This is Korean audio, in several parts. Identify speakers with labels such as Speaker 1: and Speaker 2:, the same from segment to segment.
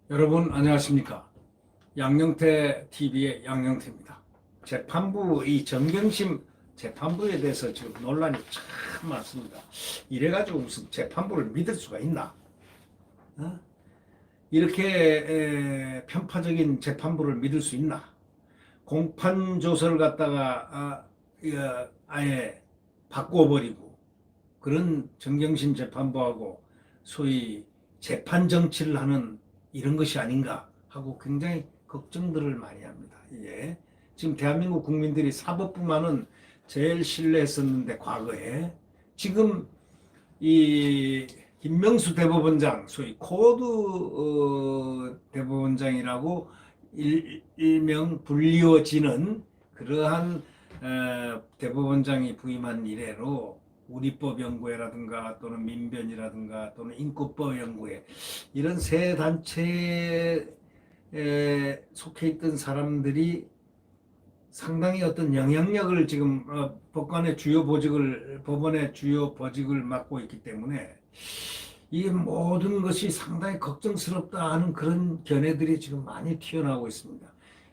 Speaker 1: 여러분 안녕하십니까? 양영태 TV의 양영태입니다. 재판부 이 정경심 재판부에 대해서 지금 논란이 참 많습니다. 이래가지고 무슨 재판부를 믿을 수가 있나? 어? 이렇게 편파적인 재판부를 믿을 수 있나? 공판 조서를 갖다가 아예 바꿔버리고 그런 정경심 재판부하고 소위 재판 정치를 하는 이런 것이 아닌가 하고 굉장히 걱정들을 많이 합니다. 이게 지금 대한민국 국민들이 사법부만은 제일 신뢰했었는데 과거에 지금 이 김명수 대법원장 소위 코드 대법원장이라고 일명 불리워지는 그러한 대법원장이 부임한 이래로 우리법 연구회라든가 또는 민변이라든가 또는 인권법 연구회 이런 세 단체에 속해 있던 사람들이 상당히 어떤 영향력을 지금 법관의 주요 보직을 법원의 주요 보직을 맡고 있기 때문에 이 모든 것이 상당히 걱정스럽다 하는 그런 견해들이 지금 많이 튀어나오고 있습니다.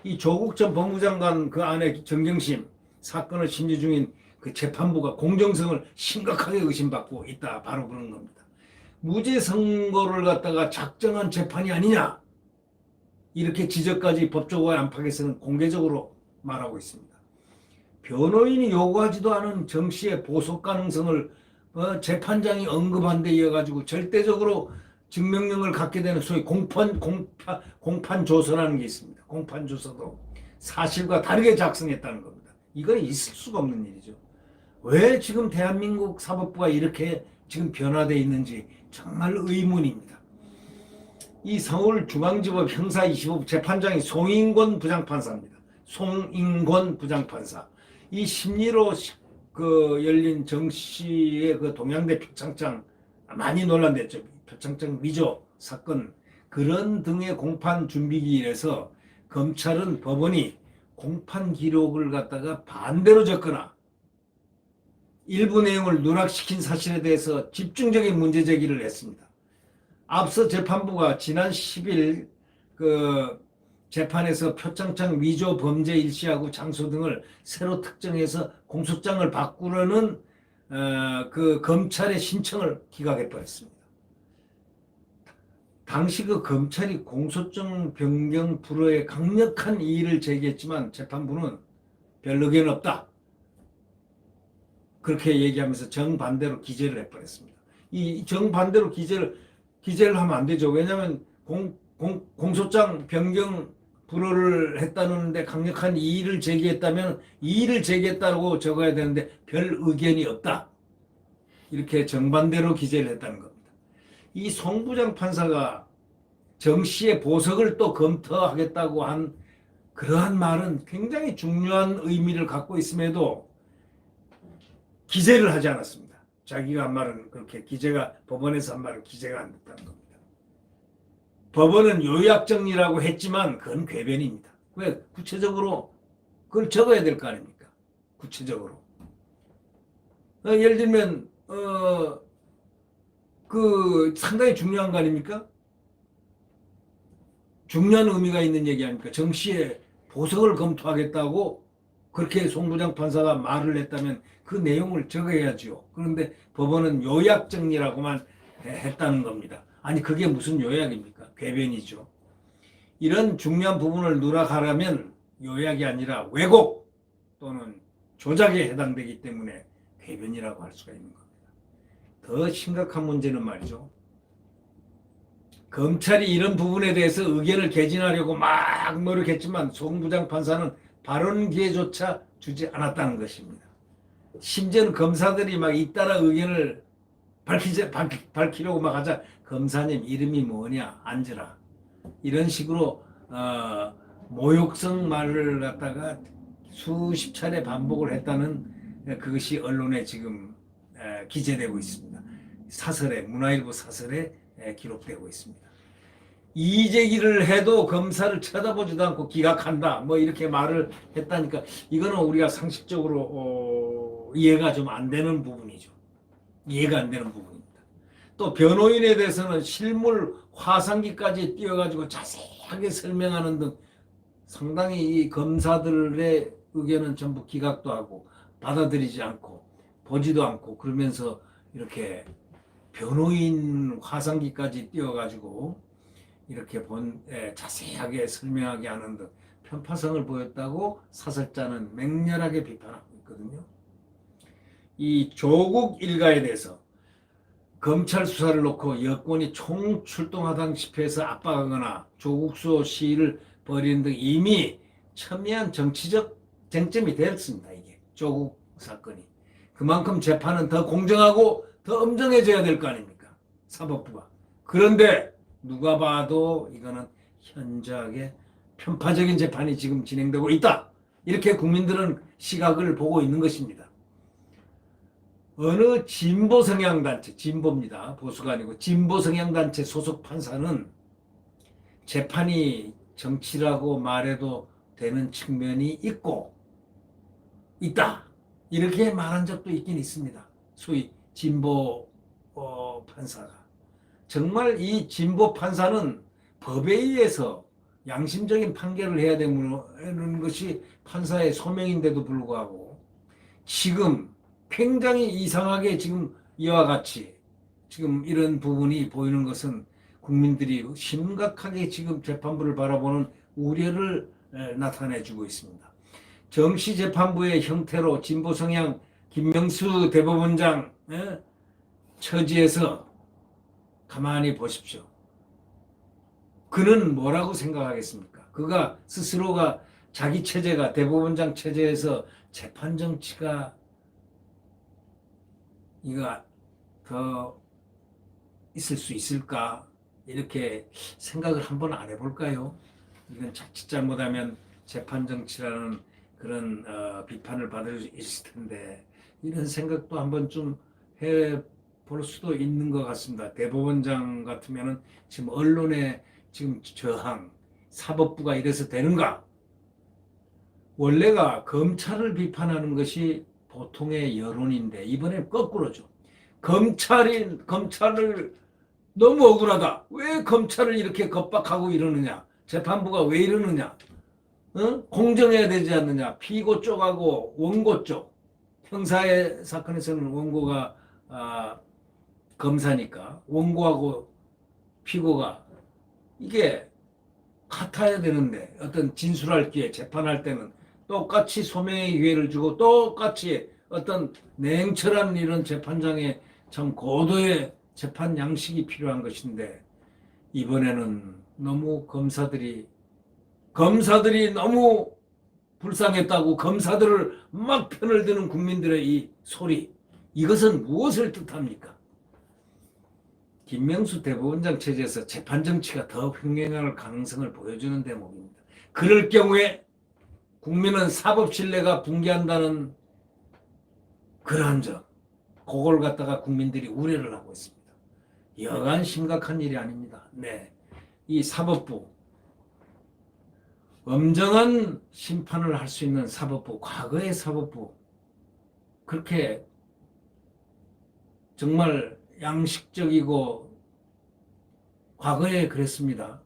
Speaker 1: 이 조국 전 법무장관 그 안에 정경심 사건을 심리 중인 그 재판부가 공정성을 심각하게 의심받고 있다. 바로 그런 겁니다. 무죄 선고를 갖다가 작정한 재판이 아니냐. 이렇게 지적까지 법조계 안팎에서는 공개적으로 말하고 있습니다. 변호인이 요구하지도 않은 정 씨의 보석 가능성을 재판장이 언급한 데 이어 가지고 절대적으로 증명력을 갖게 되는 소위 공판 조서라는 게 있습니다. 공판 조서도 사실과 다르게 작성했다는 겁니다. 이건 있을 수가 없는 일이죠. 왜 지금 대한민국 사법부가 이렇게 지금 변화되어 있는지 정말 의문입니다. 이 서울중앙지법 형사 25부 재판장이 송인권 부장판사입니다. 송인권 부장판사. 이 심리로 열린 정 씨의 그 동양대 표창장 많이 논란됐죠. 표창장 위조 사건 그런 등의 공판 준비기일에서 검찰은 법원이 공판 기록을 갖다가 반대로 적거나 일부 내용을 누락시킨 사실에 대해서 집중적인 문제 제기를 했습니다. 앞서 재판부가 지난 10일 그 재판에서 표창장 위조 범죄 일시하고 장소 등을 새로 특정해서 공소장을 바꾸려는 그 검찰의 신청을 기각해버렸습니다. 당시 그 검찰이 공소장 변경 불허에 강력한 이의를 제기했지만 재판부는 별 의견 없다. 그렇게 얘기하면서 정반대로 기재를 해버렸습니다. 이 정반대로 기재를 하면 안 되죠. 왜냐하면 공소장 변경 불허를 했다는데 강력한 이의를 제기했다면 이의를 제기했다고 적어야 되는데 별 의견이 없다. 이렇게 정반대로 기재를 했다는 겁니다. 이 송 부장 판사가 정 씨의 보석을 또 검토하겠다고 한 그러한 말은 굉장히 중요한 의미를 갖고 있음에도 기재를 하지 않았습니다. 자기가 한 말은 그렇게 법원에서 한 말은 기재가 안 됐다는 겁니다. 법원은 요약정리라고 했지만 그건 궤변입니다. 왜? 구체적으로 그걸 적어야 될 거 아닙니까? 구체적으로. 예를 들면 그 상당히 중요한 거 아닙니까? 중요한 의미가 있는 얘기 아닙니까? 정 씨의 보석을 검토하겠다고 그렇게 송 부장 판사가 말을 했다면 그 내용을 적어야죠. 그런데 법원은 요약 정리라고만 했다는 겁니다. 아니 그게 무슨 요약입니까? 궤변이죠. 이런 중요한 부분을 누락하려면 요약이 아니라 왜곡 또는 조작에 해당되기 때문에 궤변이라고 할 수가 있는 겁니다. 더 심각한 문제는 말이죠. 검찰이 이런 부분에 대해서 의견을 개진하려고 막 노력했지만 송 부장 판사는 발언 기회조차 주지 않았다는 것입니다. 심지어는 검사들이 막 잇따라 의견을 밝히려고 막 하자 검사님 이름이 뭐냐 앉으라 이런 식으로 모욕성 말을 갖다가 수십 차례 반복을 했다는 그것이 언론에 지금 기재되고 있습니다. 문화일보 사설에 기록되고 있습니다. 이의 제기를 해도 검사를 쳐다보지도 않고 기각한다 뭐 이렇게 말을 했다니까 이거는 우리가 상식적으로 이해가 좀 안 되는 부분이죠. 이해가 안 되는 부분입니다. 또 변호인에 대해서는 실물 화상기까지 띄워가지고 자세하게 설명하는 등 상당히 이 검사들의 의견은 전부 기각도 하고 받아들이지 않고 보지도 않고 그러면서 이렇게 변호인 화상기까지 띄워가지고 이렇게 자세하게 설명하게 하는 등 편파성을 보였다고 사설자는 맹렬하게 비판하고 있거든요. 이 조국 일가에 대해서 검찰 수사를 놓고 여권이 총출동하다시피 해서 압박하거나 조국수 시위를 벌이는 등 이미 첨예한 정치적 쟁점이 되었습니다. 이게 조국 사건이. 그만큼 재판은 더 공정하고 더 엄정해져야 될 거 아닙니까? 사법부가. 그런데 누가 봐도 이거는 현저하게 편파적인 재판이 지금 진행되고 있다. 이렇게 국민들은 시각을 보고 있는 것입니다. 어느 진보 성향단체, 진보입니다. 보수가 아니고 진보 성향단체 소속 판사는 재판이 정치라고 말해도 되는 측면이 있다. 이렇게 말한 적도 있긴 있습니다. 소위 진보 판사가. 정말 이 진보 판사는 법에 의해서 양심적인 판결을 해야 되는 것이 판사의 소명인데도 불구하고 지금 굉장히 이상하게 지금 이와 같이 지금 이런 부분이 보이는 것은 국민들이 심각하게 지금 재판부를 바라보는 우려를 나타내주고 있습니다. 정시재판부의 형태로 진보 성향 김명수 대법원장 처지에서 가만히 보십시오. 그는 뭐라고 생각하겠습니까? 그가 스스로가 자기 체제가 대법원장 체제에서 재판 정치가 이거 더 있을 수 있을까? 이렇게 생각을 한번 안 해볼까요? 이건 자칫 잘못하면 재판 정치라는 그런 비판을 받을 수 있을 텐데 이런 생각도 한번 좀 해볼 수도 있는 것 같습니다. 대법원장 같으면은 지금 언론의 지금 저항, 사법부가 이래서 되는가? 원래가 검찰을 비판하는 것이 보통의 여론인데 이번에 거꾸로죠. 검찰을 너무 억울하다. 왜 검찰을 이렇게 겁박하고 이러느냐? 재판부가 왜 이러느냐? 공정해야 되지 않느냐? 피고 쪽하고 원고 쪽. 형사의 사건에서는 원고가 검사니까 원고하고 피고가 이게 같아야 되는데 어떤 진술할 기회, 재판할 때는 똑같이 소명의 기회를 주고 똑같이 어떤 냉철한 이런 재판장의 참 고도의 재판 양식이 필요한 것인데 이번에는 너무 검사들이 너무 불쌍했다고 검사들을 막 편을 드는 국민들의 이 소리 이것은 무엇을 뜻합니까? 김명수 대법원장 체제에서 재판 정치가 더 횡행할 가능성을 보여주는 대목입니다. 그럴 경우에 국민은 사법 신뢰가 붕괴한다는 그러한 점, 그걸 갖다가 국민들이 우려를 하고 있습니다. 여간 심각한 일이 아닙니다. 네, 이 사법부, 엄정한 심판을 할 수 있는 사법부, 과거의 사법부, 그렇게 정말 양식적이고 과거에 그랬습니다.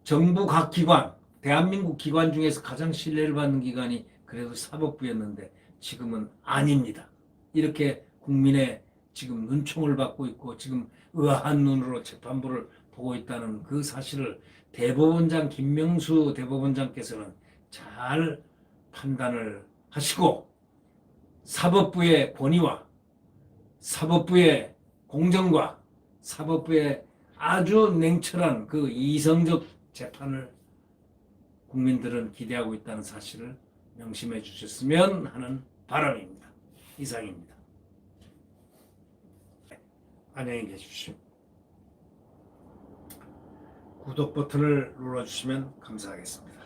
Speaker 1: 정부 각 기관, 대한민국 기관 중에서 가장 신뢰를 받는 기관이 그래도 사법부였는데 지금은 아닙니다. 이렇게 국민의 지금 눈총을 받고 있고 지금 의아한 눈으로 재판부를 보고 있다는 그 사실을 대법원장 김명수 대법원장께서는 잘 판단을 하시고 사법부의 권위와 사법부의 공정과 사법부의 아주 냉철한 그 이성적 재판을 국민들은 기대하고 있다는 사실을 명심해 주셨으면 하는 바람입니다. 이상입니다. 안녕히 계십시오. 구독 버튼을 눌러주시면 감사하겠습니다.